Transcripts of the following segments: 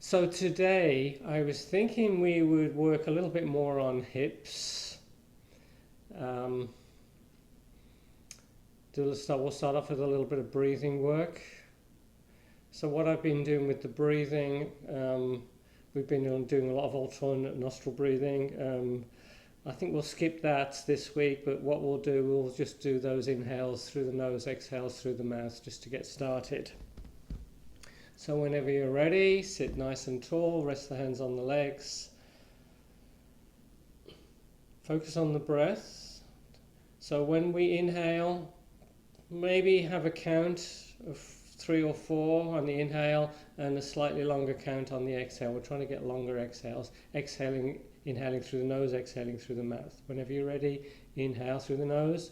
So today I was thinking we would work a little bit more on hips. Um, we'll start off with a little bit of breathing work. So what I've been doing with the breathing, we've been doing a lot of alternate nostril breathing. I think we'll skip that this week, but what we'll just do those inhales through the nose, exhales through the mouth, just to get started. So whenever you're ready, sit nice and tall, rest the hands on the legs. Focus on the breath. So when we inhale, maybe have a count of 3 or 4 on the inhale and a slightly longer count on the exhale. We're trying to get longer exhales. Inhaling through the nose, exhaling through the mouth. Whenever you're ready, inhale through the nose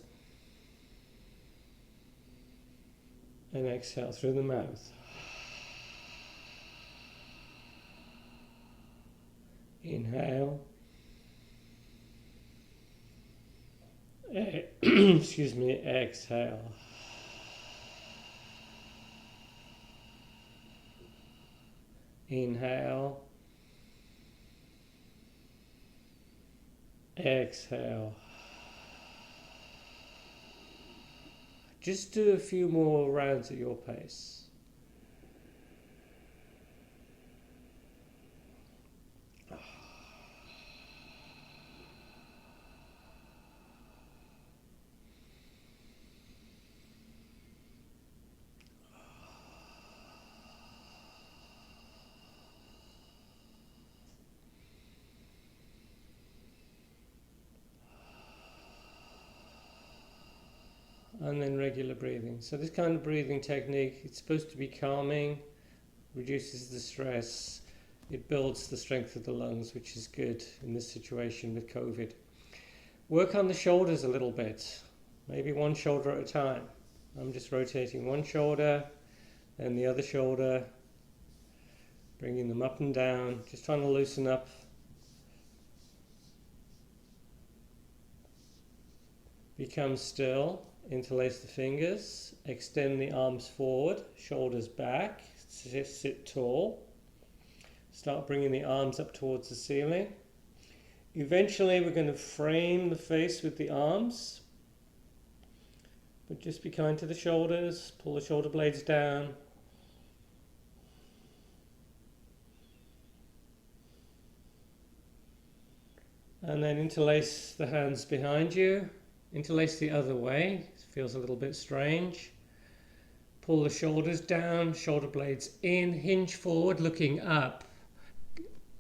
and exhale through the mouth. Inhale. Excuse me, exhale. Inhale. Exhale. Just do a few more rounds at your pace. And then regular breathing. So this kind of breathing technique, it's supposed to be calming, reduces the stress, it builds the strength of the lungs, which is good in this situation with COVID. Work on the shoulders a little bit, maybe one shoulder at a time. I'm just rotating one shoulder, then the other shoulder, bringing them up and down, just trying to loosen up. Become still. Interlace the fingers, extend the arms forward, shoulders back, sit tall. Start bringing the arms up towards the ceiling. Eventually we're going to frame the face with the arms, but just be kind to the shoulders, pull the shoulder blades down. And then interlace the hands behind you, interlace the other way. Feels a little bit strange. Pull the shoulders down, shoulder blades in, hinge forward, looking up.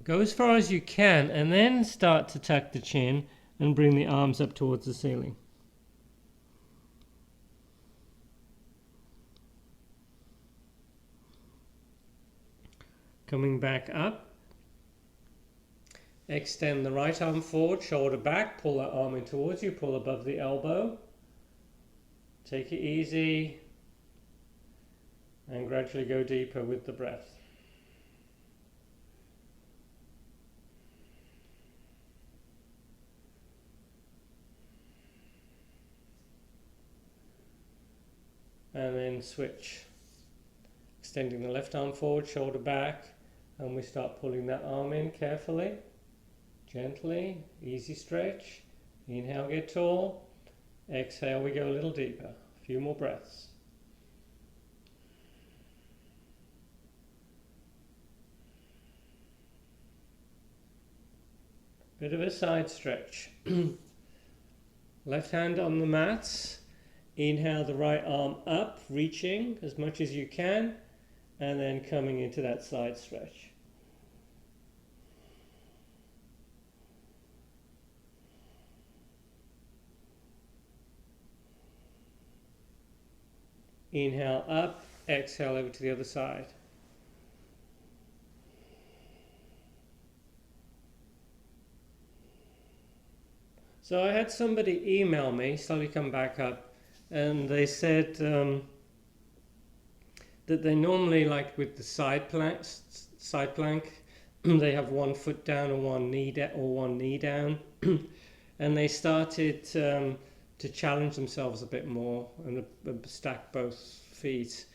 Go as far as you can and then start to tuck the chin and bring the arms up towards the ceiling. Coming back up. Extend the right arm forward, shoulder back, pull that arm in towards you, pull above the elbow. Take it easy and gradually go deeper with the breath. And then switch. Extending the left arm forward, shoulder back, and we start pulling that arm in carefully, gently, easy stretch. Inhale, get tall. Exhale, we go a little deeper. A few more breaths. Bit of a side stretch. Left hand on the mat. Inhale the right arm up, reaching as much as you can, and then coming into that side stretch. Inhale up, exhale over to the other side. So I had somebody email me, slowly come back up, and they said that they normally, like with the side plank, they have one foot down and one knee down, and they started to challenge themselves a bit more and stack both feet,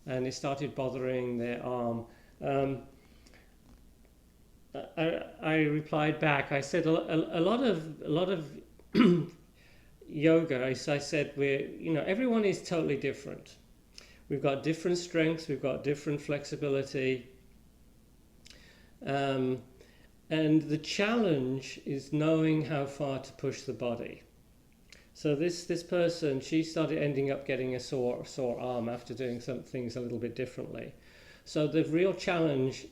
and it started bothering their arm. I replied back. I said a lot of yoga. I said everyone is totally different. We've got different strengths. We've got different flexibility. And the challenge is knowing how far to push the body. So this person, she started ending up getting a sore arm after doing some things a little bit differently. So the real challenge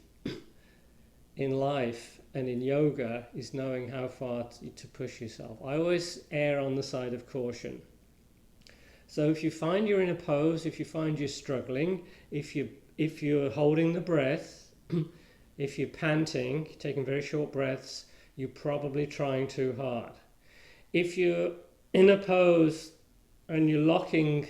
in life and in yoga is knowing how far to push yourself. I always err on the side of caution. So if you find you're in a pose, if you find you're struggling, if you're holding the breath, if you're panting, taking very short breaths, you're probably trying too hard. If you're in a pose and you're locking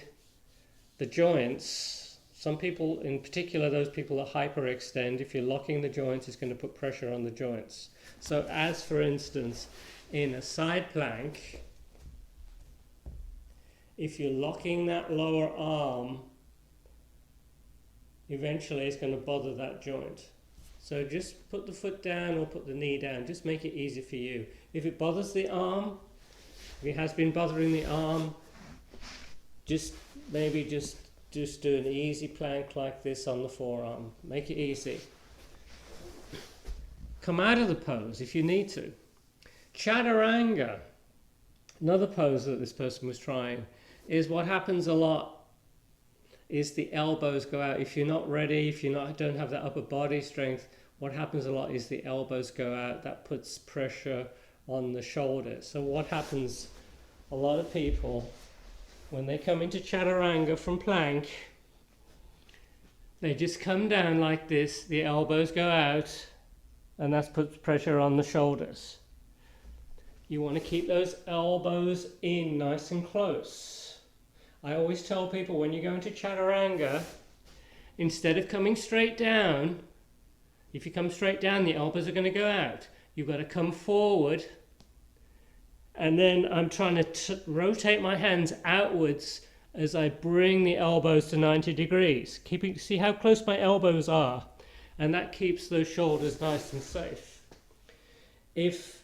the joints, some people, in particular those people that hyperextend, if you're locking the joints, it's going to put pressure on the joints. So as for instance, in a side plank, if you're locking that lower arm, eventually it's going to bother that joint. So just put the foot down or put the knee down. Just make it easy for you. If it bothers the arm, if it has been bothering the arm, just do an easy plank like this on the forearm. Make it easy. Come out of the pose if you need to. Chaturanga, another pose that this person was trying, is what happens a lot is the elbows go out. If you're not ready, if you don't have that upper body strength, what happens a lot is the elbows go out. That puts pressure on the shoulders. So what happens, a lot of people, when they come into chaturanga from plank, they just come down like this, the elbows go out, and that puts pressure on the shoulders. You want to keep those elbows in nice and close. I always tell people when you go into chaturanga, instead of coming straight down, if you come straight down, the elbows are going to go out. You've got to come forward, and then I'm trying to rotate my hands outwards as I bring the elbows to 90 degrees. See how close my elbows are, and that keeps those shoulders nice and safe. If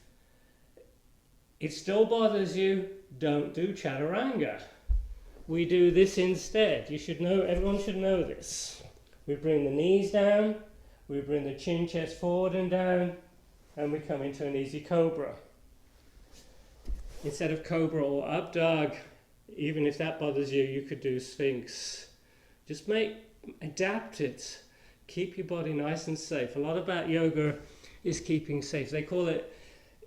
it still bothers you, don't do chaturanga. We do this instead. You should know, everyone should know this. We bring the knees down, we bring the chin chest forward and down, and we come into an easy cobra. Instead of cobra or up dog, even if that bothers you, you could do sphinx. Just adapt it. Keep your body nice and safe. A lot about yoga is keeping safe. They call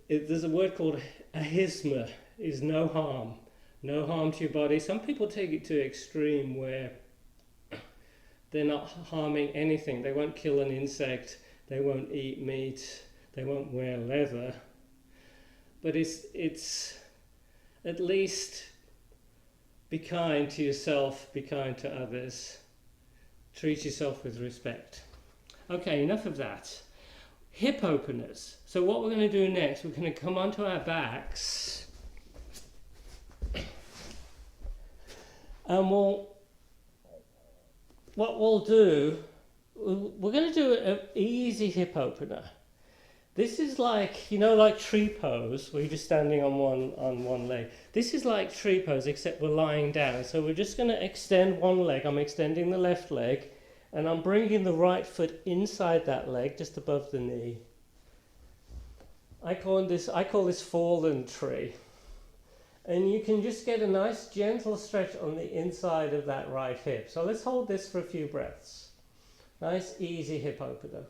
there's a word called ahisma, is no harm. No harm to your body. Some people take it to extreme where they're not harming anything. They won't kill an insect. They won't eat meat. They won't wear leather. But it's at least be kind to yourself, be kind to others. Treat yourself with respect. Okay, enough of that. Hip openers. So what we're going to do next, we're going to come onto our backs. And what we'll do, we're going to do an easy hip opener. This is like, like tree pose, where you're just standing on one leg. This is like tree pose, except we're lying down. So we're just going to extend one leg. I'm extending the left leg, and I'm bringing the right foot inside that leg, just above the knee. I call this fallen tree. And you can just get a nice gentle stretch on the inside of that right hip. So let's hold this for a few breaths. Nice, easy hip opener.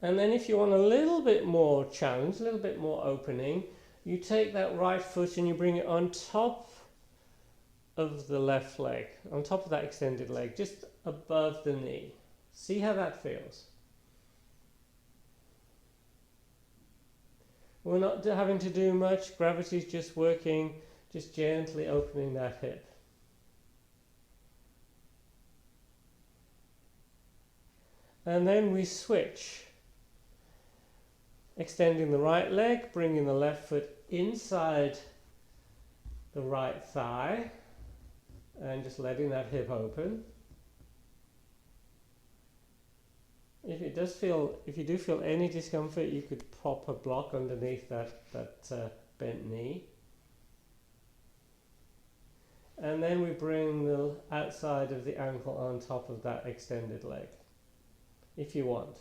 And then if you want a little bit more challenge, a little bit more opening, you take that right foot and you bring it on top of the left leg, on top of that extended leg, just above the knee. See how that feels. We're not having to do much. Gravity's just working, just gently opening that hip. And then we switch. Extending the right leg, bringing the left foot inside the right thigh. and just letting that hip open. If you do feel any discomfort, you could pop a block underneath that bent knee. And then we bring the outside of the ankle on top of that extended leg, if you want.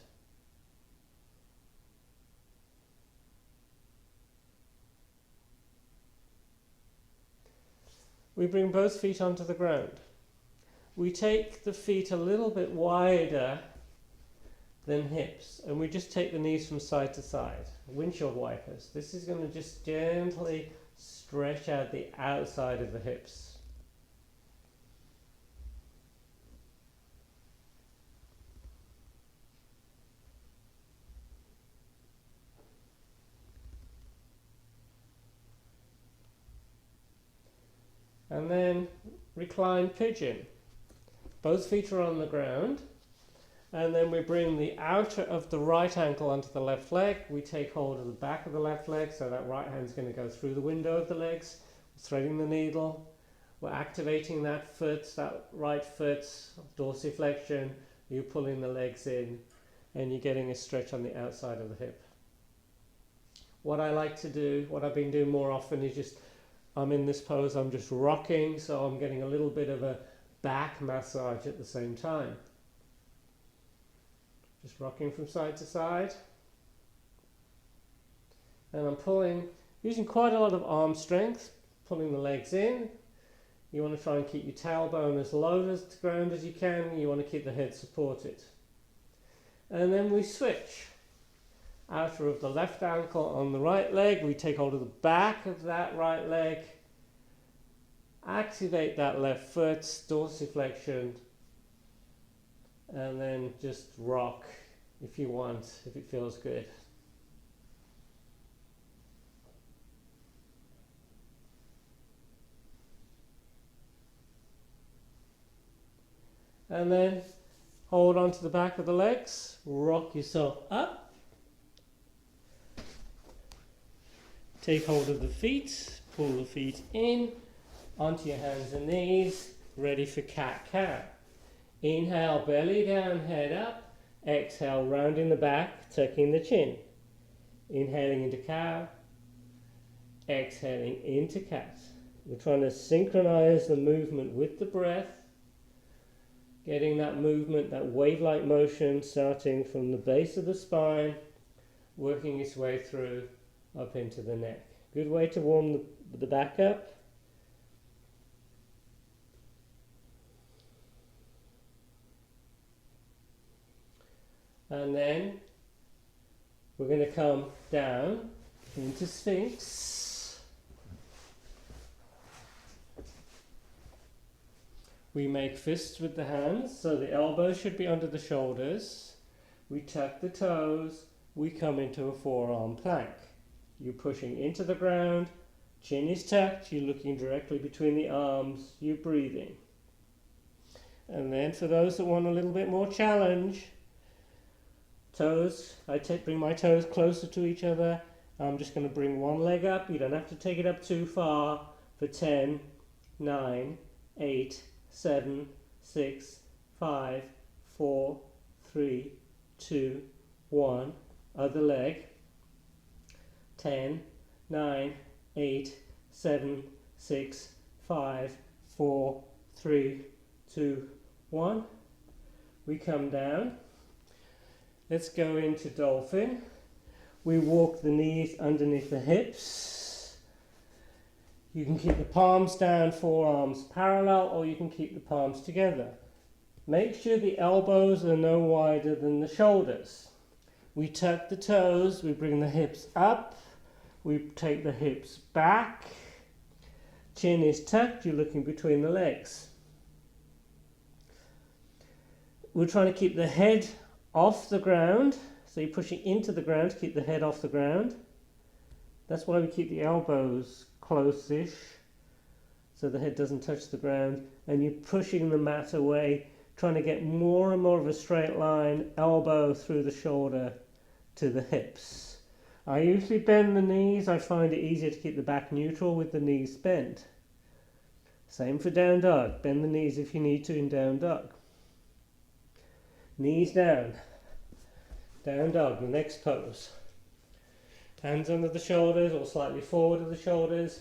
We bring both feet onto the ground. We take the feet a little bit wider than hips, and we just take the knees from side to side, windshield wipers. This is going to just gently stretch out the outside of the hips. And then recline pigeon. Both feet are on the ground. And then we bring the outer of the right ankle onto the left leg. We take hold of the back of the left leg, so that right hand's going to go through the window of the legs, threading the needle. We're activating that foot, that right foot, dorsiflexion. You're pulling the legs in, and you're getting a stretch on the outside of the hip. What I like to do, what I've been doing more often, is just, I'm in this pose, I'm just rocking, so I'm getting a little bit of a back massage at the same time. Just rocking from side to side. And I'm pulling, using quite a lot of arm strength, pulling the legs in. You want to try and keep your tailbone as low to the ground as you can. You want to keep the head supported. And then we switch. Outer of the left ankle on the right leg. We take hold of the back of that right leg. Activate that left foot, dorsiflexion. And then just rock if you want, if it feels good. And then hold on to the back of the legs, rock yourself up. Take hold of the feet, pull the feet in, onto your hands and knees, ready for cat-cow. Inhale, belly down, head up. Exhale, rounding the back, tucking the chin. Inhaling into cow. Exhaling into cat. We're trying to synchronize the movement with the breath. Getting that movement, that wave-like motion, starting from the base of the spine, working its way through up into the neck. Good way to warm the back up. And then we're going to come down into Sphinx. We make fists with the hands, so the elbows should be under the shoulders. We tuck the toes. We come into a forearm plank. You're pushing into the ground. Chin is tucked. You're looking directly between the arms. You're breathing. And then for those that want a little bit more challenge, toes, bring my toes closer to each other. I'm just going to bring one leg up. You don't have to take it up too far. For 10, 9, 8, 7, 6, 5, 4, 3, 2, 1. Other leg. 10, 9, 8, 7, 6, 5, 4, 3, 2, 1. We come down. Let's go into dolphin. We walk the knees underneath the hips. You can keep the palms down, forearms parallel, or you can keep the palms together. Make sure the elbows are no wider than the shoulders. We tuck the toes, we bring the hips up, we take the hips back. Chin is tucked, you're looking between the legs. We're trying to keep the head off the ground, so you're pushing into the ground to keep the head off the ground. That's why we keep the elbows close-ish, so the head doesn't touch the ground, and you're pushing the mat away, trying to get more and more of a straight line, elbow through the shoulder to the hips. I usually bend the knees. I find it easier to keep the back neutral with the knees bent. Same for down dog. Bend the knees if you need to in down dog. Knees down. Down dog, the next pose. Hands under the shoulders or slightly forward of the shoulders.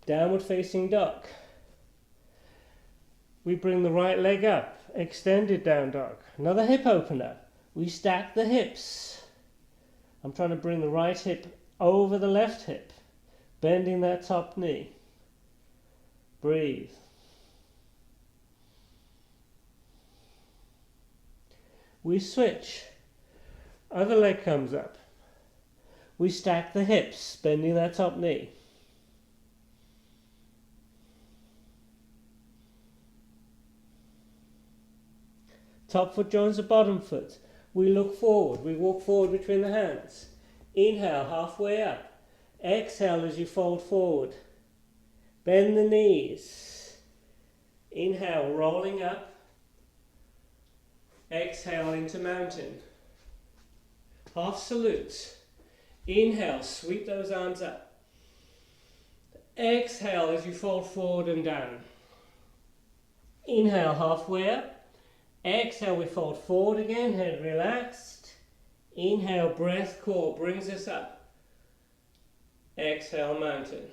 Downward facing dog. We bring the right leg up. Extended down dog. Another hip opener. We stack the hips. I'm trying to bring the right hip over the left hip. Bending that top knee. Breathe. We switch. Other leg comes up. We stack the hips, bending that top knee. Top foot joins the bottom foot. We look forward. We walk forward between the hands. Inhale, halfway up. Exhale as you fold forward. Bend the knees. Inhale, rolling up. Exhale into mountain. Half salute. Inhale, sweep those arms up. Exhale as you fold forward and down. Inhale, halfway up. Exhale, we fold forward again, head relaxed. Inhale, breath core brings us up. Exhale, mountain.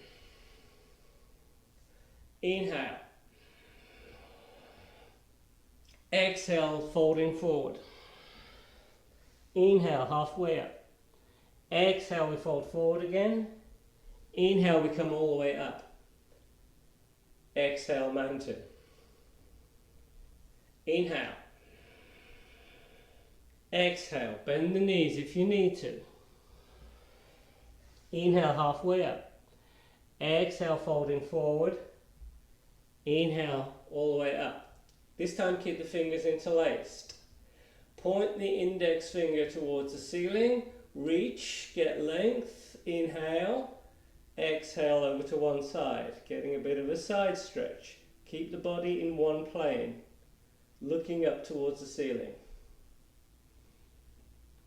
Inhale. Exhale, folding forward. Inhale, halfway up. Exhale, we fold forward again. Inhale, we come all the way up. Exhale, mountain. Inhale. Exhale, bend the knees if you need to. Inhale, halfway up. Exhale, folding forward. Inhale, all the way up. This time keep the fingers interlaced. Point the index finger towards the ceiling. Reach, get length. Inhale. Exhale over to one side, getting a bit of a side stretch. Keep the body in one plane, looking up towards the ceiling.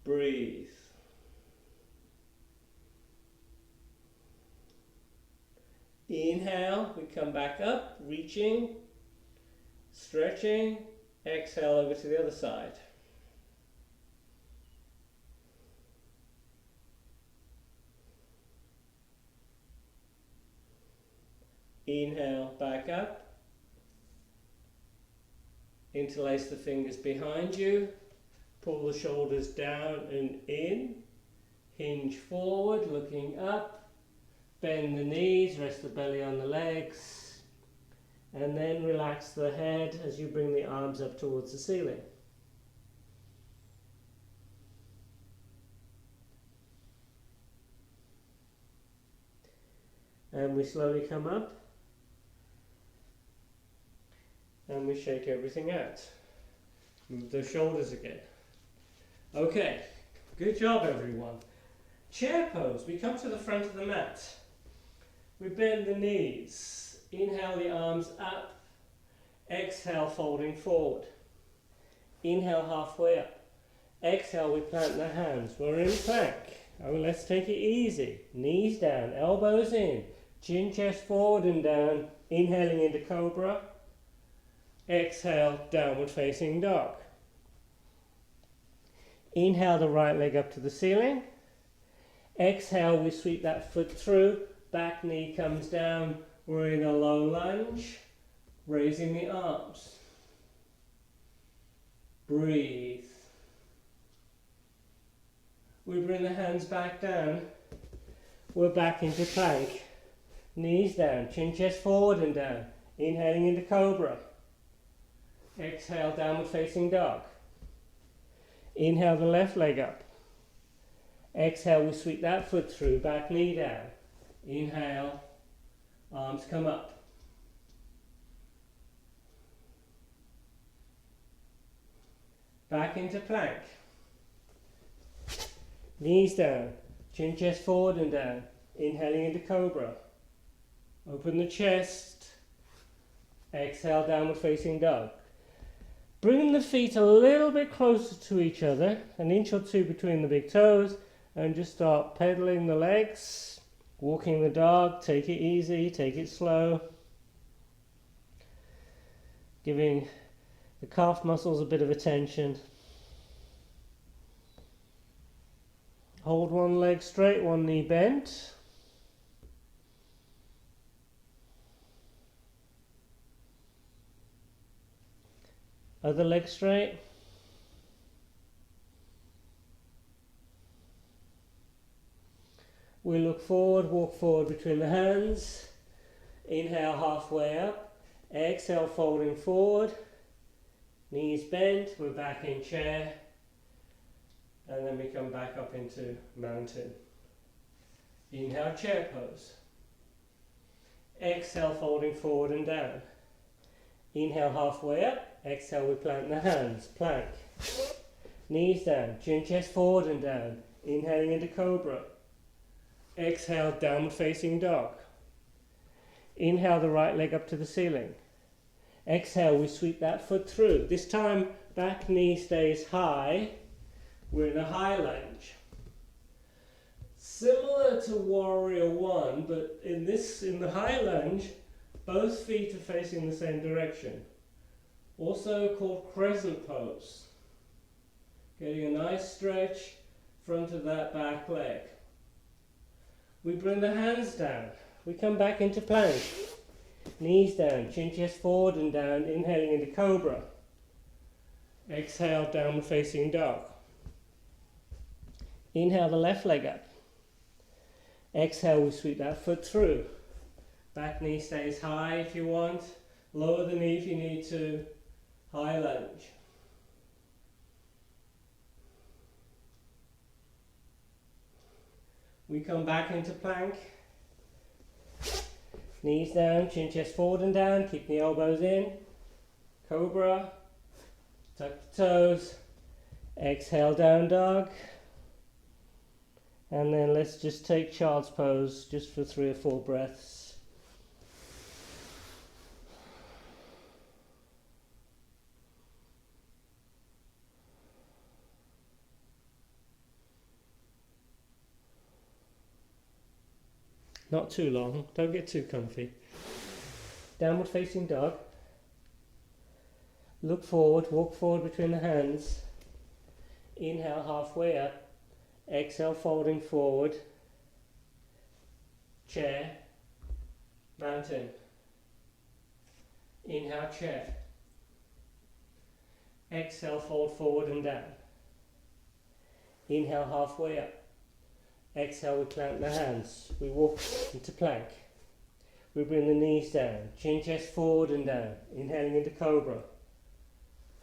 Breathe. Inhale, we come back up, reaching, stretching. Exhale over to the other side. Inhale, back up. Interlace the fingers behind you. Pull the shoulders down and in. Hinge forward, looking up. Bend the knees, rest the belly on the legs. And then relax the head as you bring the arms up towards the ceiling. And we slowly come up. And we shake everything out. Move the shoulders again. Okay, good job everyone. Chair pose, we come to the front of the mat. We bend the knees. Inhale the arms up. Exhale, folding forward. Inhale, halfway up. Exhale, we plant the hands. We're in plank. Oh, let's take it easy. Knees down, elbows in. Chin, chest forward and down. Inhaling into cobra. Exhale, downward facing dog. Inhale the right leg up to the ceiling. Exhale, we sweep that foot through. Back knee comes down. We're in a low lunge. Raising the arms. Breathe. We bring the hands back down. We're back into plank. Knees down, chin chest forward and down. Inhaling into cobra. Exhale, downward facing dog. Inhale the left leg up. Exhale, we sweep that foot through, back knee down. Inhale, arms come up. Back into plank. Knees down, chin chest forward and down. Inhaling into cobra. Open the chest. Exhale, downward facing dog. Bring the feet a little bit closer to each other, an inch or two between the big toes, and just start pedaling the legs, walking the dog. Take it easy, take it slow. giving the calf muscles a bit of attention. Hold one leg straight, one knee bent. Other leg straight. We look forward, walk forward between the hands. Inhale halfway up. Exhale folding forward. Knees bent, we're back in chair. And then we come back up into mountain. Inhale, chair pose. Exhale, folding forward and down. Inhale, halfway up. Exhale, we plant the hands, plank. Knees down, chin, chest forward and down. Inhaling into cobra. Exhale, downward facing dog. Inhale the right leg up to the ceiling. Exhale, we sweep that foot through. This time, back knee stays high. We're in a high lunge. Similar to warrior one, but in the high lunge, both feet are facing the same direction. Also called crescent pose. Getting a nice stretch front of that back leg. We bring the hands down. We come back into plank. Knees down, chin chest forward and down, inhaling into cobra. Exhale, downward facing dog. Inhale the left leg up. Exhale, we sweep that foot through. Back knee stays high if you want. Lower the knee if you need to. High lunge. We come back into plank. Knees down, chin chest forward and down, keep the elbows in. Cobra. Tuck the toes. Exhale, down dog. And then let's just take child's pose just for 3 or 4 breaths. Not too long, don't get too comfy. Downward facing dog. Look forward, walk forward between the hands. Inhale halfway up. Exhale folding forward. Chair. Mountain. Inhale chair. Exhale fold forward and down. Inhale halfway up. Exhale, we plant the hands. We walk into plank. We bring the knees down. Chin chest forward and down. Inhaling into cobra.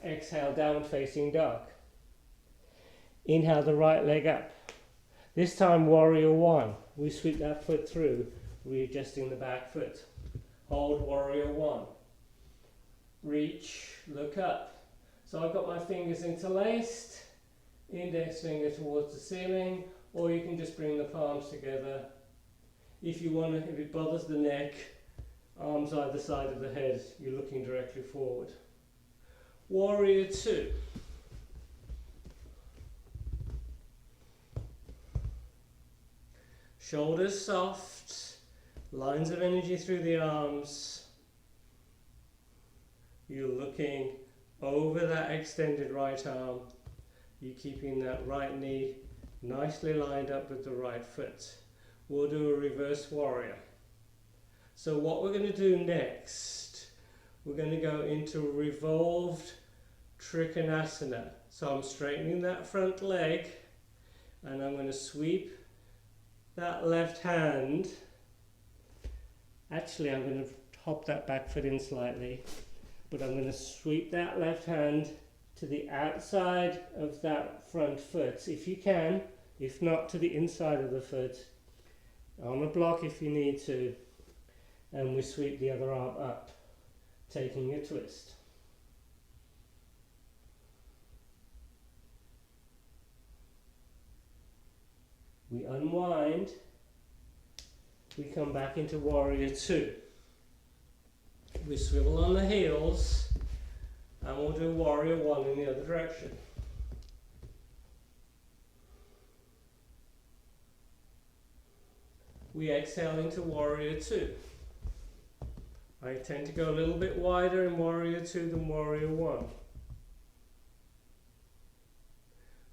Exhale, downward facing dog. Inhale the right leg up. This time warrior one. We sweep that foot through, readjusting the back foot. Hold warrior one. Reach, look up. So I've got my fingers interlaced. Index finger towards the ceiling. Or you can just bring the palms together. If you want to, if it bothers the neck, arms either side of the head, you're looking directly forward. Warrior two. Shoulders soft, lines of energy through the arms. You're looking over that extended right arm. You're keeping that right knee nicely lined up with the right foot. We'll do a reverse warrior. So what we're going to do next, we're going to go into revolved Trikonasana. So I'm straightening that front leg and I'm going to sweep that left hand. Actually, I'm going to hop that back foot in slightly, but I'm going to sweep that left hand to the outside of that front foot if you can, if not to the inside of the foot, on a block if you need to, and we sweep the other arm up, taking a twist. We unwind, we come back into warrior two. We swivel on the heels, and we'll do warrior one in the other direction. We exhale into warrior two. I tend to go a little bit wider in Warrior 2 than Warrior 1.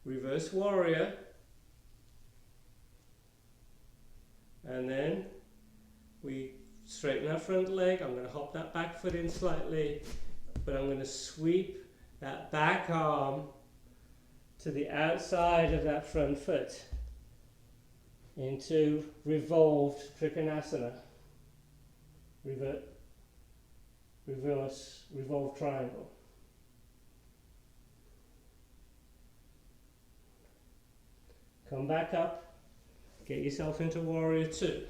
Reverse Warrior. And then we straighten our front leg. I'm going to hop that back foot in slightly, but I'm going to sweep that back arm to the outside of that front foot into revolved Trikonasana. Reverse revolved triangle. Come back up, get yourself into Warrior 2.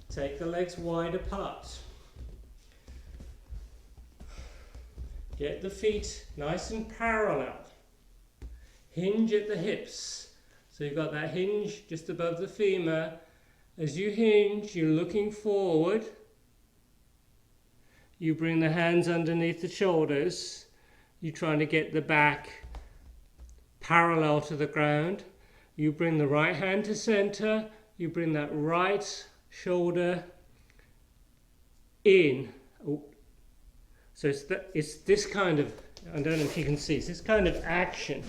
Take the legs wide apart. Get the feet nice and parallel. Hinge at the hips. So you've got that hinge just above the femur. As you hinge, you're looking forward. You bring the hands underneath the shoulders. You're trying to get the back parallel to the ground. You bring the right hand to center. You bring that right shoulder in. Oh. So it's this kind of, I don't know if you can see, it's this kind of action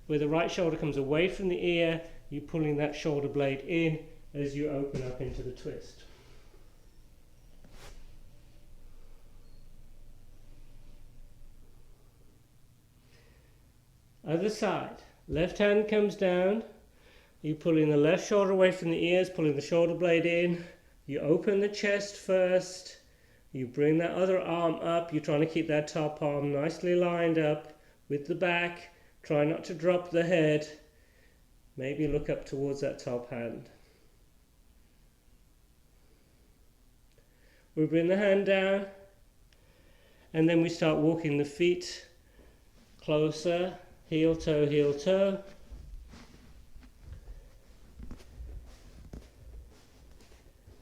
where the right shoulder comes away from the ear. You're pulling that shoulder blade in as you open up into the twist. Other side. Left hand comes down. You pulling the left shoulder away from the ears, pulling the shoulder blade in. You open the chest first. You bring that other arm up. You're trying to keep that top arm nicely lined up with the back. Try not to drop the head. Maybe look up towards that top hand. We bring the hand down. And then we start walking the feet closer. Heel, toe, heel, toe.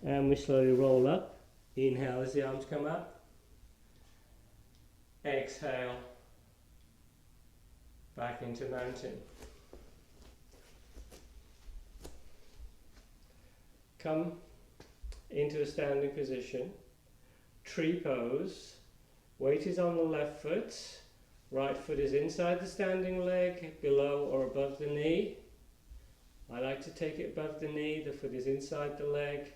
And we slowly roll up. Inhale as the arms come up. Exhale. Back into mountain. Come into a standing position. Tree pose. Weight is on the left foot. Right foot is inside the standing leg, below or above the knee. I like to take it above the knee. The foot is inside the leg.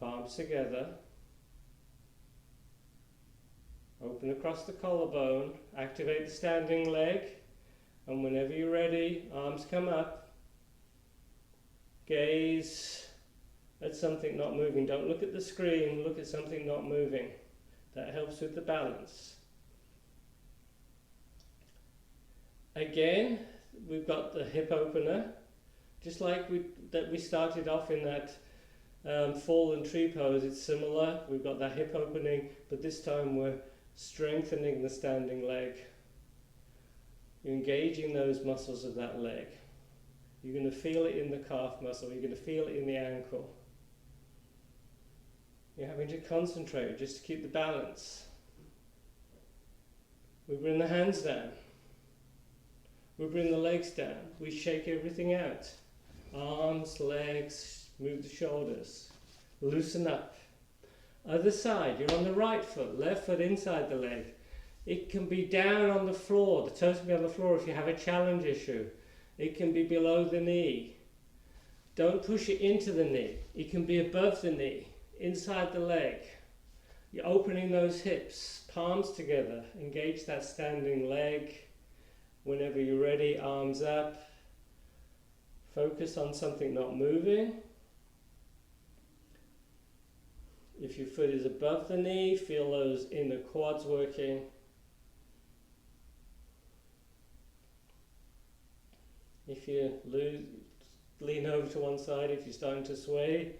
Palms together. Open across the collarbone. Activate the standing leg. And whenever you're ready, arms come up. Gaze at something not moving. Don't look at the screen. Look at something not moving. That helps with the balance. Again, we've got the hip opener. Just like we started off in that fallen tree pose, it's similar. We've got that hip opening, but this time we're strengthening the standing leg. You're engaging those muscles of that leg. You're going to feel it in the calf muscle. You're going to feel it in the ankle. You're having to concentrate just to keep the balance. We bring the hands down. We bring the legs down. We shake everything out. Arms, legs, move the shoulders. Loosen up. Other side, you're on the right foot, left foot inside the leg. It can be down on the floor, the toes can be on the floor if you have a challenge issue. It can be below the knee. Don't push it into the knee. It can be above the knee, inside the leg. You're opening those hips, palms together. Engage that standing leg. Whenever you're ready, arms up. Focus on something not moving. If your foot is above the knee, feel those inner quads working. If you lean over to one side, if you're starting to sway,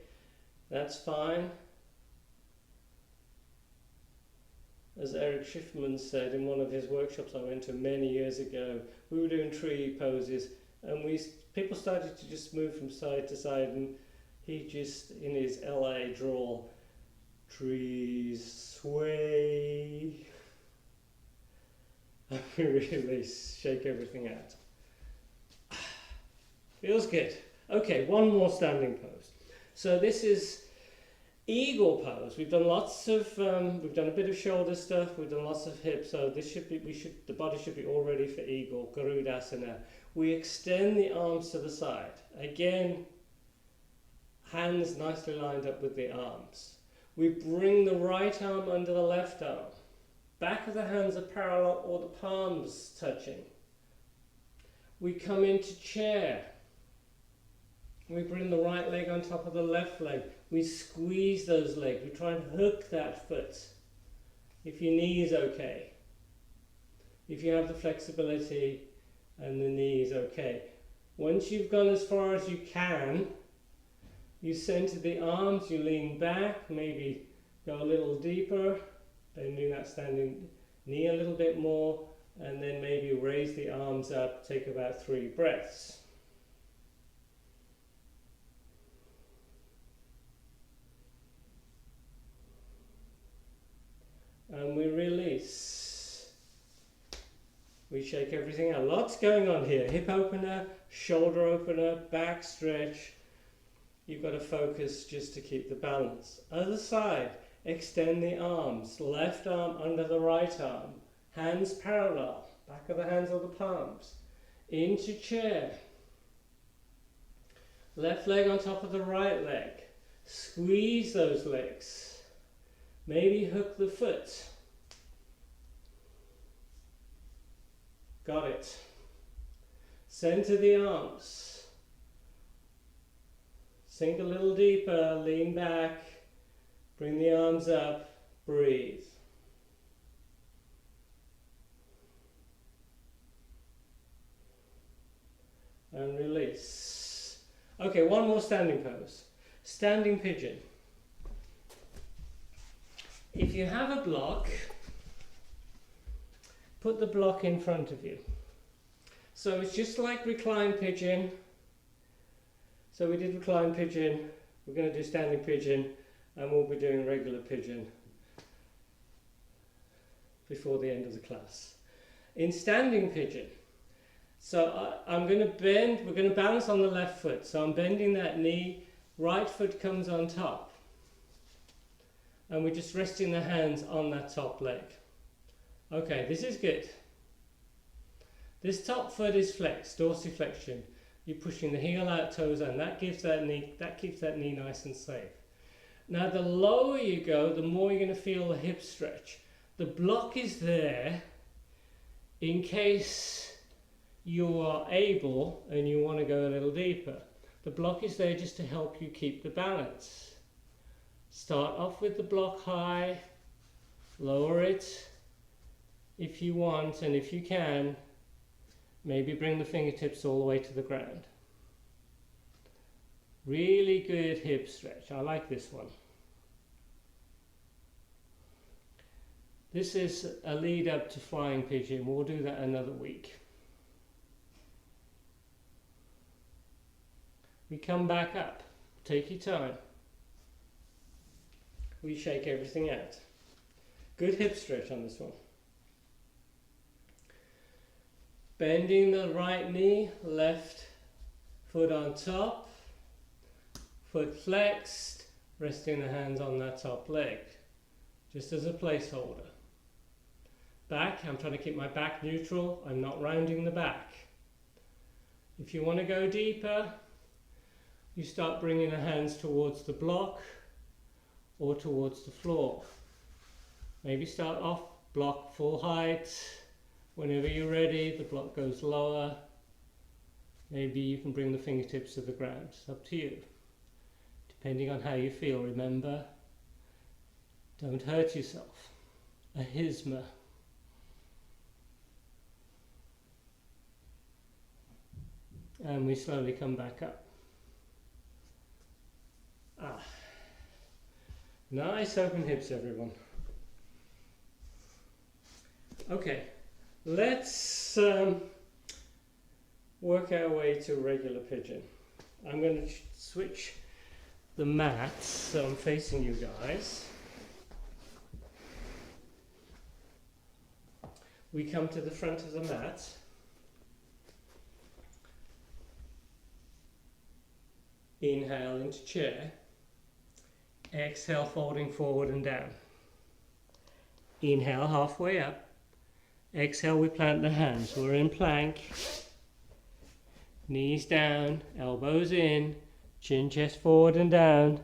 that's fine. As Eric Schiffman said in one of his workshops I went to many years ago, we were doing tree poses and people started to just move from side to side, and he just, in his LA drawl, trees sway. And we really shake everything out. Feels good. Okay, one more standing pose. So this is Eagle pose. We've done lots of, we've done a bit of shoulder stuff. We've done lots of hips. So this should be, the body should be all ready for eagle, Garudasana. We extend the arms to the side. Again, hands nicely lined up with the arms. We bring the right arm under the left arm. Back of the hands are parallel or the palms touching. We come into chair. We bring the right leg on top of the left leg. We squeeze those legs. We try and hook that foot. If your knee is okay. If you have the flexibility and the knee is okay. Once you've gone as far as you can, you center the arms, you lean back, maybe go a little deeper, bending that standing knee a little bit more, and then maybe raise the arms up, take about 3 breaths. And we release. We shake everything out. Lots going on here. Hip opener, shoulder opener, back stretch. You've got to focus just to keep the balance. Other side, extend the arms. Left arm under the right arm. Hands parallel. Back of the hands or the palms. Into chair. Left leg on top of the right leg. Squeeze those legs. Maybe hook the foot. Got it. Center the arms. Sink a little deeper, lean back, bring the arms up, breathe. And release. Okay, one more standing pose. Standing pigeon. If you have a block, put the block in front of you. So it's just like recline pigeon. So we did recline pigeon, we're going to do standing pigeon, and we'll be doing regular pigeon before the end of the class. In standing pigeon, so I'm going to bend, we're going to balance on the left foot. So I'm bending that knee, right foot comes on top. And we're just resting the hands on that top leg. Okay, this is good. This top foot is flexed, dorsiflexion. You're pushing the heel out, toes in. That keeps that knee nice and safe. Now the lower you go, the more you're going to feel the hip stretch. The block is there in case you are able and you want to go a little deeper. The block is there just to help you keep the balance. Start off with the block high, lower it if you want, and if you can, maybe bring the fingertips all the way to the ground. Really good hip stretch. I like this one. This is a lead up to flying pigeon. We'll do that another week. We come back up. Take your time. We shake everything out. Good hip stretch on this one. Bending the right knee, left foot on top, foot flexed, resting the hands on that top leg, just as a placeholder. Back, I'm trying to keep my back neutral, I'm not rounding the back. If you want to go deeper, you start bringing the hands towards the block, or towards the floor. Maybe start off block full height. Whenever you're ready, the block goes lower. Maybe you can bring the fingertips to the ground. It's up to you. Depending on how you feel, remember, don't hurt yourself. Ahisma. And we slowly come back up. Nice open hips, everyone. Okay, let's work our way to regular pigeon. I'm going to switch the mat so I'm facing you guys. We come to the front of the mat. Inhale into chair. Exhale, folding forward and down. Inhale, halfway up. Exhale, we plant the hands. We're in plank. Knees down, elbows in, chin, chest forward and down.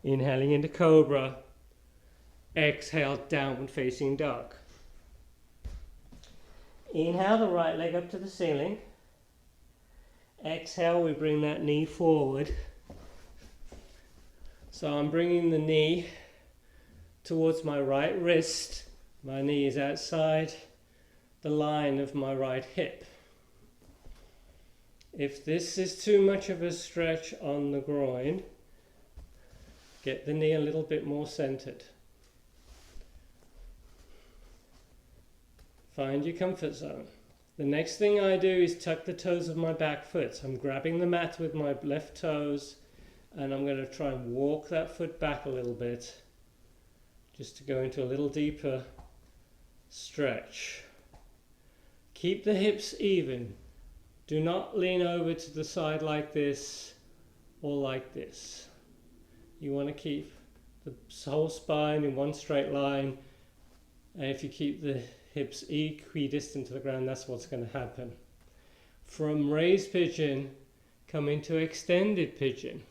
Inhaling into cobra. Exhale, downward facing dog. Inhale, the right leg up to the ceiling. Exhale, we bring that knee forward. So I'm bringing the knee towards my right wrist. My knee is outside the line of my right hip. If this is too much of a stretch on the groin, get the knee a little bit more centered. Find your comfort zone. The next thing I do is tuck the toes of my back foot. So I'm grabbing the mat with my left toes and I'm going to try and walk that foot back a little bit just to go into a little deeper stretch. Keep the hips even. Do not lean over to the side like this or like this. You want to keep the whole spine in one straight line, and if you keep the hips equidistant to the ground, that's what's going to happen. From raised pigeon, come into extended pigeon.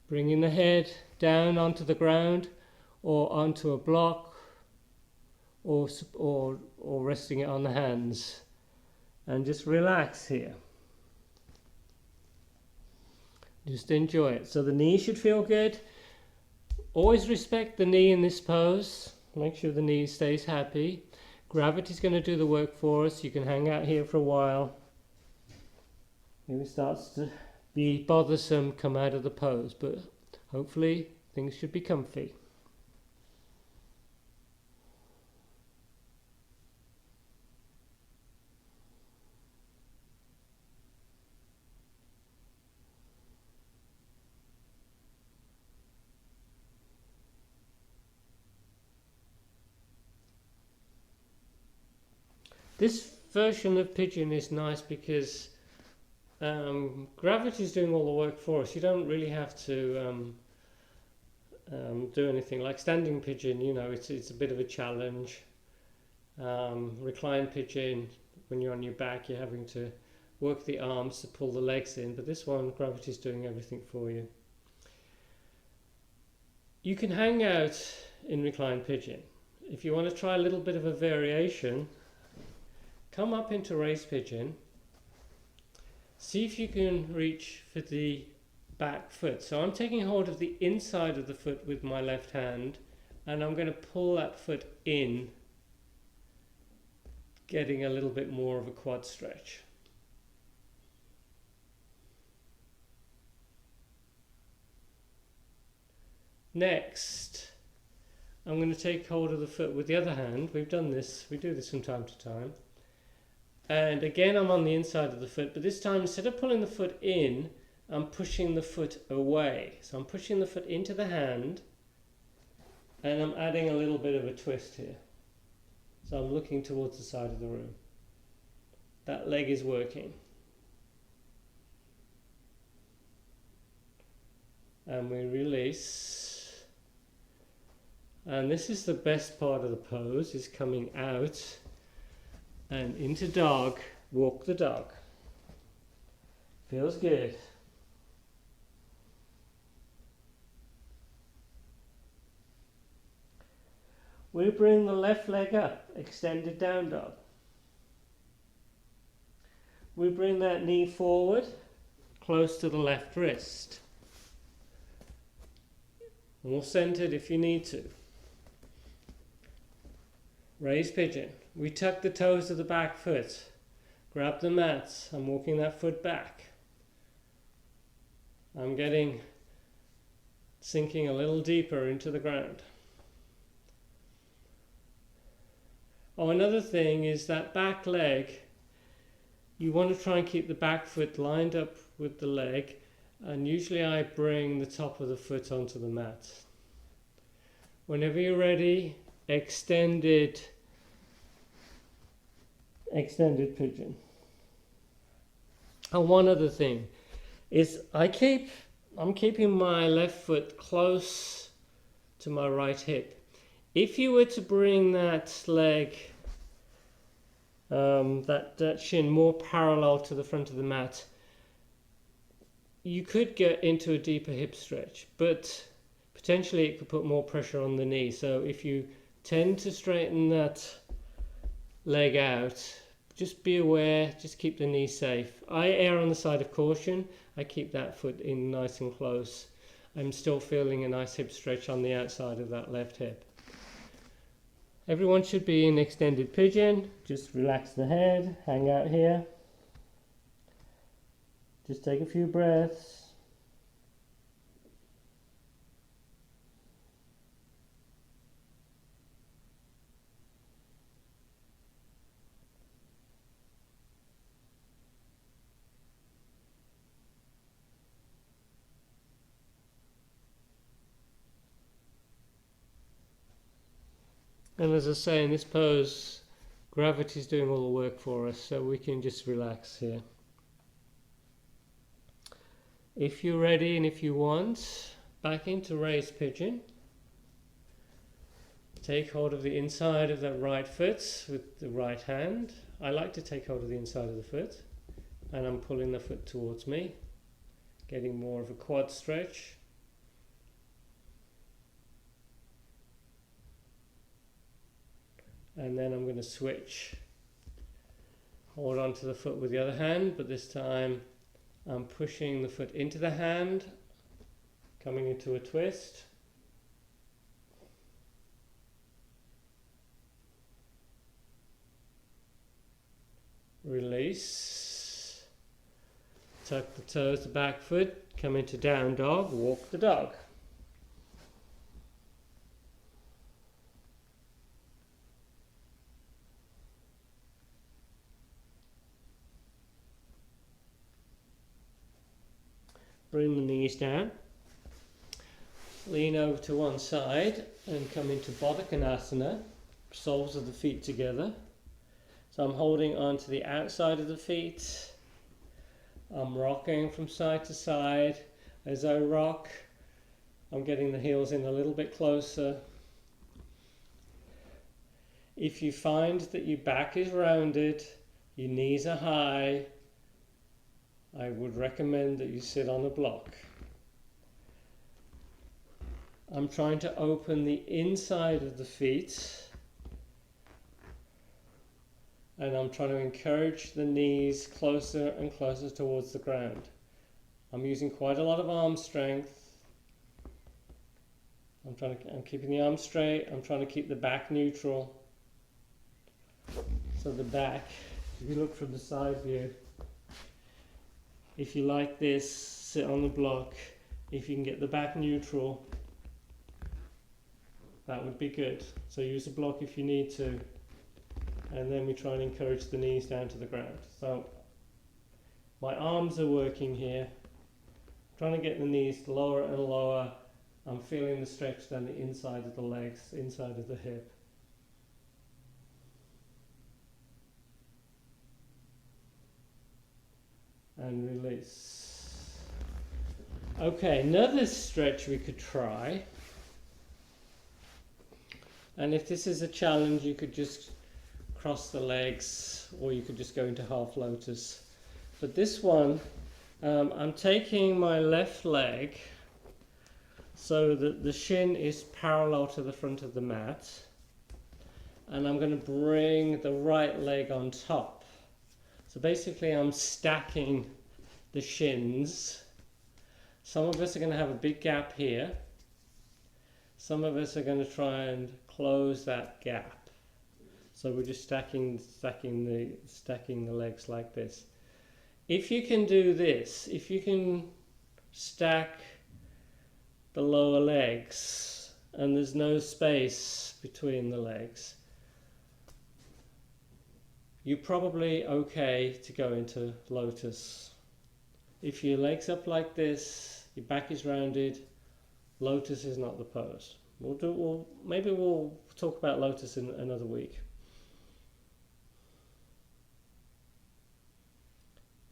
Bringing the head down onto the ground or onto a block or resting it on the hands. And just relax here. Just enjoy it. So the knee should feel good. Always respect the knee in this pose. Make sure the knee stays happy. Gravity's going to do the work for us. You can hang out here for a while. If it starts to be bothersome, come out of the pose. But hopefully things should be comfy. This version of Pigeon is nice because gravity is doing all the work for us. You don't really have to do anything. Like standing pigeon, you know, it's a bit of a challenge. Recline pigeon, when you're on your back, you're having to work the arms to pull the legs in. But this one, gravity is doing everything for you. You can hang out in recline pigeon. If you want to try a little bit of a variation, come up into raised pigeon. See if you can reach for the back foot. So I'm taking hold of the inside of the foot with my left hand and I'm going to pull that foot in, getting a little bit more of a quad stretch. Next, I'm going to take hold of the foot with the other hand. We've done this, we do this from time to time. And again, I'm on the inside of the foot, but this time, instead of pulling the foot in, I'm pushing the foot away. So I'm pushing the foot into the hand, and I'm adding a little bit of a twist here. So I'm looking towards the side of the room. That leg is working. And we release. And this is the best part of the pose, is coming out. And into dog, walk the dog. Feels good. We bring the left leg up, extended down dog. We bring that knee forward, close to the left wrist. More centered if you need to. Raised pigeon. We tuck the toes of the back foot. Grab the mat. I'm walking that foot back. I'm sinking a little deeper into the ground. Oh, another thing is that back leg. You want to try and keep the back foot lined up with the leg, and usually I bring the top of the foot onto the mat. Whenever you're ready, extended pigeon. And one other thing is I keep I'm keeping my left foot close to my right hip. If you were to bring that leg, that shin more parallel to the front of the mat, you could get into a deeper hip stretch, but potentially it could put more pressure on the knee. So if you tend to straighten that leg out, just be aware, just keep the knee safe. I err on the side of caution. I keep that foot in nice and close. I'm still feeling a nice hip stretch on the outside of that left hip. Everyone should be in extended pigeon. Just relax the head, hang out here. Just take a few breaths. And as I say, in this pose, gravity is doing all the work for us, so we can just relax here. If you're ready and if you want, back into raised pigeon. Take hold of the inside of that right foot with the right hand. I like to take hold of the inside of the foot, and I'm pulling the foot towards me, getting more of a quad stretch. And then I'm going to switch, hold on to the foot with the other hand, but this time I'm pushing the foot into the hand, coming into a twist. Release. Tuck the toes, the back foot, come into down dog, walk the dog. Bring the knees down, lean over to one side and come into Baddha Konasana, soles of the feet together. So I'm holding onto the outside of the feet. I'm rocking from side to side. As I rock, I'm getting the heels in a little bit closer. If you find that your back is rounded, your knees are high, I would recommend that you sit on a block. I'm trying to open the inside of the feet, and I'm trying to encourage the knees closer and closer towards the ground. I'm using quite a lot of arm strength. I'm keeping the arms straight. I'm trying to keep the back neutral. So the back, if you look from the side view, if you like this, sit on the block. If you can get the back neutral, that would be good. So use a block if you need to. And then we try and encourage the knees down to the ground. So my arms are working here. Trying to get the knees lower and lower. I'm feeling the stretch down the inside of the legs, inside of the hip. And release. Okay, another stretch we could try. And if this is a challenge, you could just cross the legs, or you could just go into half lotus. But this one, I'm taking my left leg so that the shin is parallel to the front of the mat, and I'm going to bring the right leg on top. So basically I'm stacking the shins. Some of us are going to have a big gap here. Some of us are going to try and close that gap. So we're just stacking the legs like this. If you can do this, if you can stack the lower legs and there's no space between the legs, you're probably okay to go into lotus. If your legs up like this, your back is rounded, lotus is not the pose. Maybe we'll talk about lotus in another week.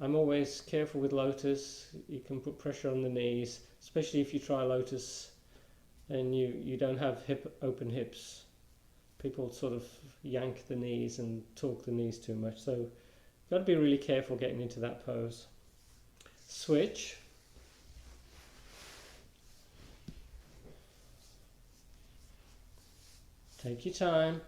I'm always careful with lotus. You can put pressure on the knees, especially if you try lotus and you don't have open hips. People sort of yank the knees and torque the knees too much. So you've got to be really careful getting into that pose. Switch. Take your time.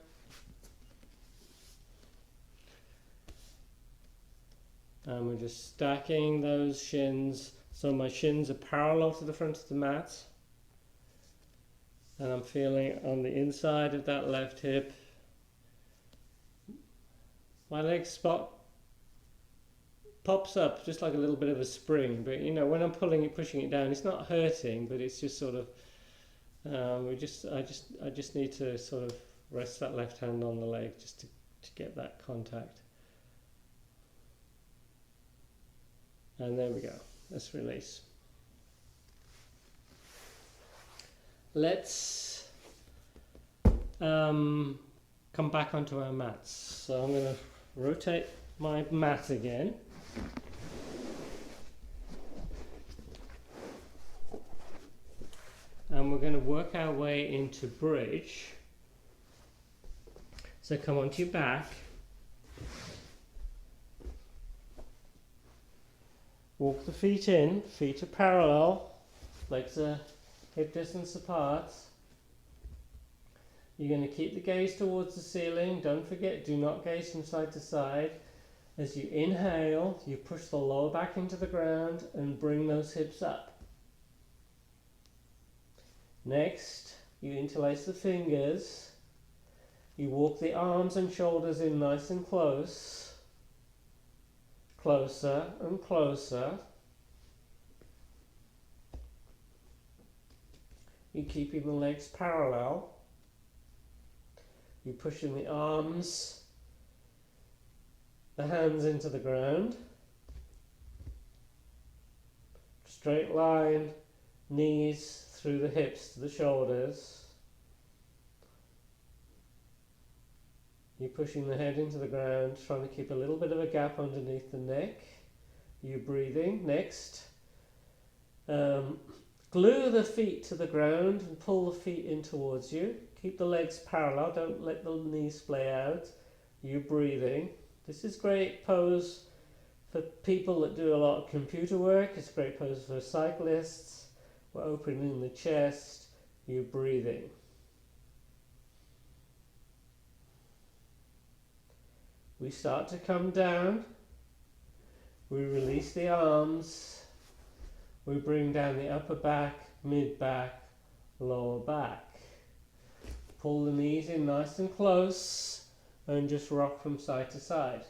And we're just stacking those shins. So my shins are parallel to the front of the mat. And I'm feeling on the inside of that left hip. My leg spot pops up just like a little bit of a spring. But you know, when I'm pushing it down, it's not hurting, but it's just sort of, I just need to sort of rest that left hand on the leg just to get that contact. And there we go. Let's release. Let's come back onto our mats. So I'm going to rotate my mat again. And we're going to work our way into bridge. So come onto your back. Walk the feet in, feet are parallel, legs are hip distance apart. You're going to keep the gaze towards the ceiling. Don't forget, do not gaze from side to side. As you inhale, you push the lower back into the ground and bring those hips up. Next, you interlace the fingers. You walk the arms and shoulders in nice and close. Closer and closer. You're keeping the legs parallel. You're pushing the arms, the hands into the ground. Straight line, knees through the hips to the shoulders. You're pushing the head into the ground, trying to keep a little bit of a gap underneath the neck. You're breathing. Next, glue the feet to the ground and pull the feet in towards you. Keep the legs parallel, don't let the knees splay out. You're breathing. This is a great pose for people that do a lot of computer work. It's a great pose for cyclists. We're opening the chest. You're breathing. We start to come down. We release the arms. We bring down the upper back, mid back, lower back. Pull the knees in nice and close and just rock from side to side.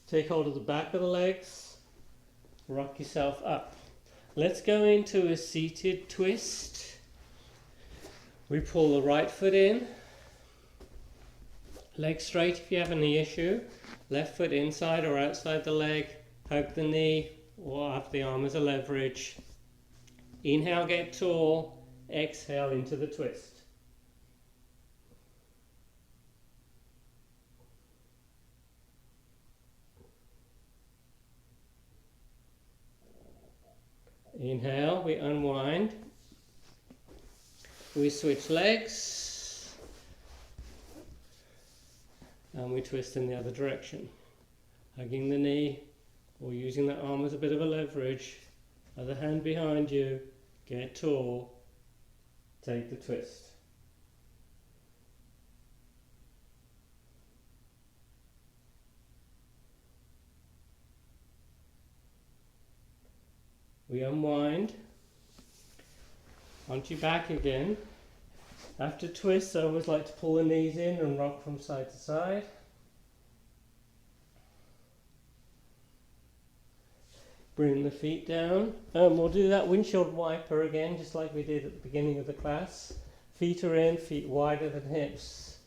Take hold of the back of the legs. Rock yourself up. Let's go into a seated twist. We pull the right foot in. Leg straight if you have any issue. Left foot inside or outside the leg. Hug the knee or have the arm as a leverage. Inhale, get tall. Exhale into the twist. Inhale, we unwind. We switch legs. And we twist in the other direction. Hugging the knee or using that arm as a bit of a leverage. Other hand behind you. Get tall. Take the twist. We unwind. Onto your back again. After twists, I always like to pull the knees in and rock from side to side. Bring the feet down. We'll do that windshield wiper again, just like we did at the beginning of the class. Feet are in, feet wider than hips.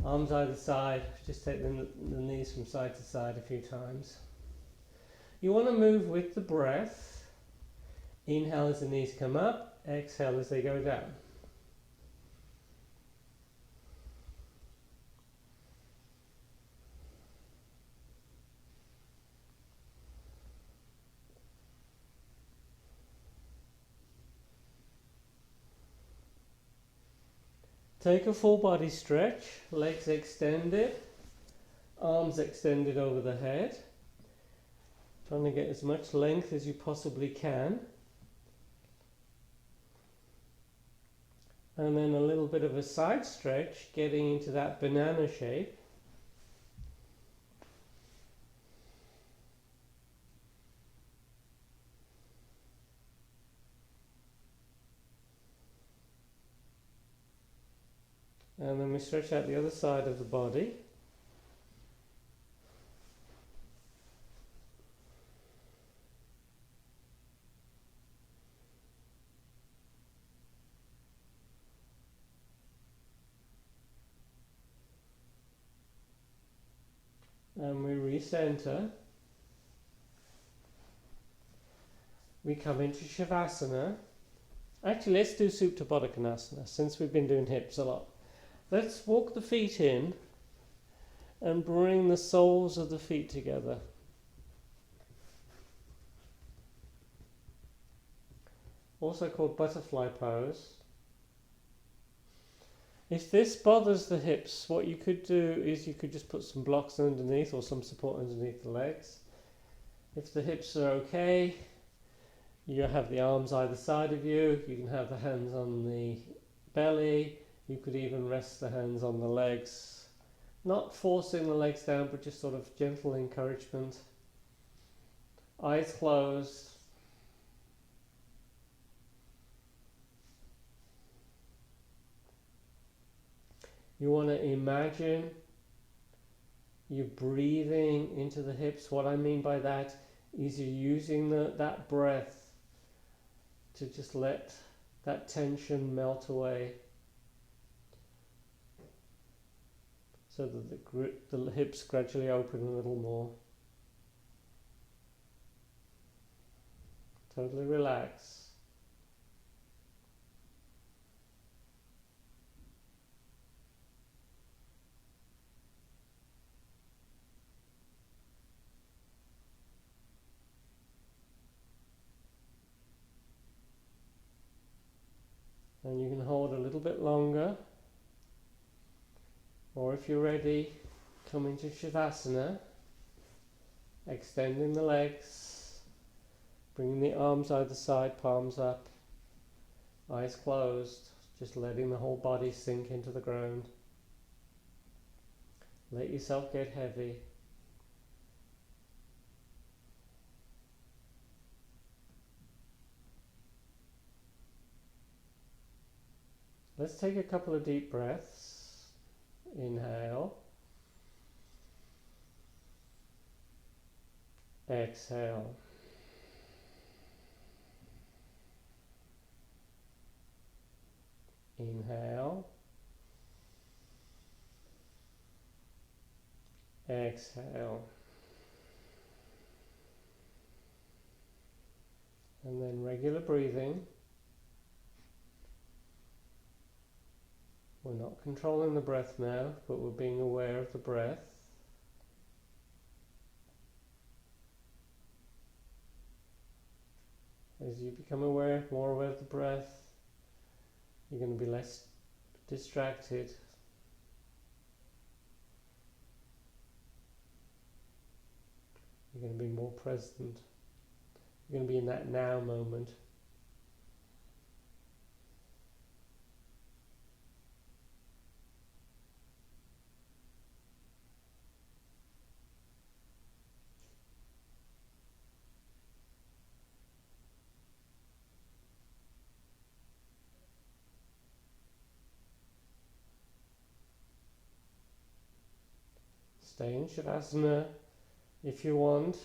Arms either side. Just take the knees from side to side a few times. You want to move with the breath. Inhale as the knees come up. Exhale as they go down. Take a full body stretch, legs extended, arms extended over the head, trying to get as much length as you possibly can. And then a little bit of a side stretch, getting into that banana shape. And then we stretch out the other side of the body. And we recenter. We come into Shavasana. Actually, let's do Supta Baddha Konasana since we've been doing hips a lot. Let's walk the feet in and bring the soles of the feet together. Also called butterfly pose. If this bothers the hips, what you could do is you could just put some blocks underneath or some support underneath the legs. If the hips are okay, you have the arms either side of you. You can have the hands on the belly. You could even rest the hands on the legs. Not forcing the legs down, but just sort of gentle encouragement. Eyes closed. You want to imagine you breathing into the hips. What I mean by that is you're using that breath to just let that tension melt away, so that the hips gradually open a little more. Totally relax. And you can hold a little bit longer, or if you're ready, come into Shavasana, extending the legs, bringing the arms either side, palms up, eyes closed, just letting the whole body sink into the ground. Let yourself get heavy. Let's take a couple of deep breaths. Inhale. Exhale. Inhale. Exhale. And then regular breathing. We're not controlling the breath now, but we're being aware of the breath. As you become more aware of the breath, you're going to be less distracted. You're going to be more present. You're going to be in that now moment. Stay in Shavasana if you want.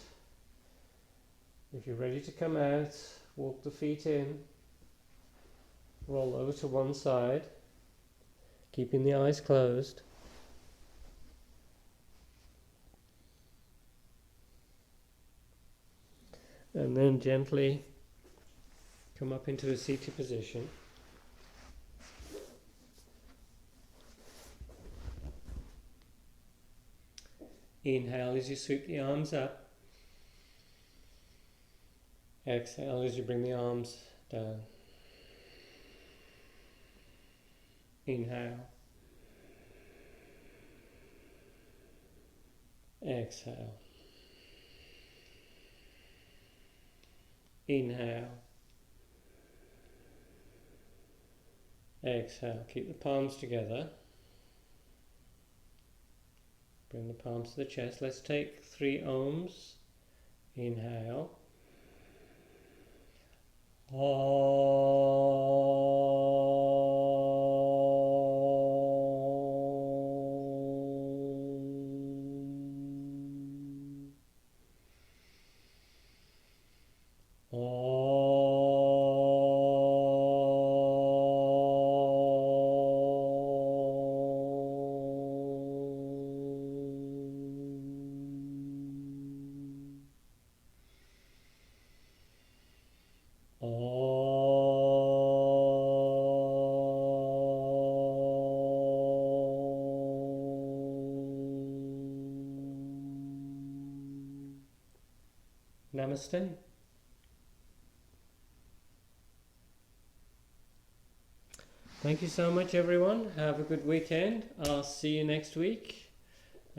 If you're ready to come out, walk the feet in, roll over to one side, keeping the eyes closed. And then gently come up into a seated position. Inhale as you sweep the arms up. Exhale as you bring the arms down. Inhale. Exhale. Inhale. Exhale. Keep the palms together. Bring the palms to the chest. Let's take 3 ohms. Inhale. Namaste. Thank you so much, everyone. Have a good weekend. I'll see you next week.